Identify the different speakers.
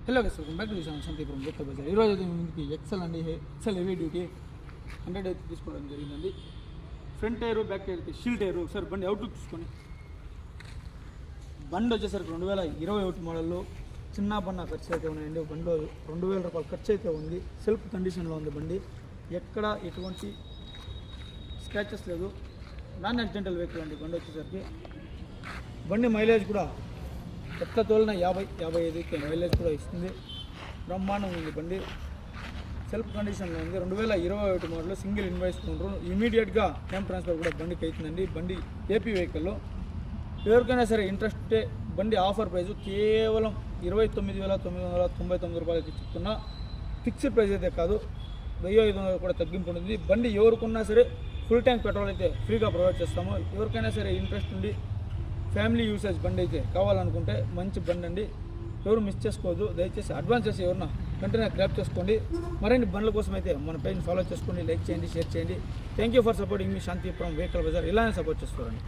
Speaker 1: Hello guys, welcome back to Shantipuram vehicle bazaar. ఈరోజు అయితే మీకు ఎక్సెల్ అండి, ఎక్సెల్ హెవీ డ్యూటీ 100 అయితే తీసుకోవడం జరిగిందండి. ఫ్రంట్ టైరు, బ్యాక్ టైర్ అయితే షీల్ టైరు. ఒకసారి బండి అవుట్లుక్ చూసుకొని, బండి వచ్చేసరికి 2021 మోడల్లో చిన్న బండ ఖర్చు అయితే ఉన్నాయండి. బండిలో 2000 రూపాయలు ఖర్చు అయితే ఉంది. సెల్ఫ్ కండిషన్లో ఉంది బండి, ఎక్కడ ఎటువంటి స్క్రాచెస్ లేదు. నాన్ యాక్సిడెంటల్ వెహికల్ అండి బండి వచ్చేసరికి. బండి మైలేజ్ కూడా ఎట్లా తోలిన 50-55 మైలేజ్ కూడా ఇస్తుంది. బ్రహ్మాండంగా ఉంది బండి, సెల్ఫ్ కండిషన్లో ఉంది. 2021 మోడల్లో సింగిల్ ఇన్వాయిస్ కౌంటర్, ఇమీడియట్గా టైం ట్రాన్స్ఫర్ కూడా బండికి అవుతుందండి. బండి ఏపీ వెహికల్లో. ఎవరికైనా సరే ఇంట్రెస్ట్ ఉంటే బండి ఆఫర్ ప్రైస్ కేవలం 29,999 రూపాయలకి చెప్తున్నా. ఫిక్స్డ్ ప్రైస్ అయితే కాదు, 1,500 కూడా తగ్గింపు ఉంటుంది. బండి ఎవరికన్నా సరే ఫుల్ ట్యాంక్ పెట్రోల్ అయితే ఫ్రీగా ప్రొవైడ్ చేస్తాము. ఎవరికైనా సరే ఇంట్రెస్ట్ ఉండి ఫ్యామిలీ యూసేజ్ బండి అయితే కావాలనుకుంటే మంచి బండి అండి, ఎవరు మిస్ చేసుకోవద్దు. దయచేసి అడ్వాన్స్ చేసి ఎవరన్నా వెంటనే గ్రాప్ చేసుకోండి. మరిన్ని బండ్ల కోసం అయితే మన పేజ్ని ఫాలో చేసుకోండి, లైక్ చేయండి, షేర్ చేయండి. థ్యాంక్ యూ ఫర్ సపోర్టింగ్ మీ శాంతిపురం వెహికల్ బజార్. ఇలానే సపోర్ట్ చేసుకోండి.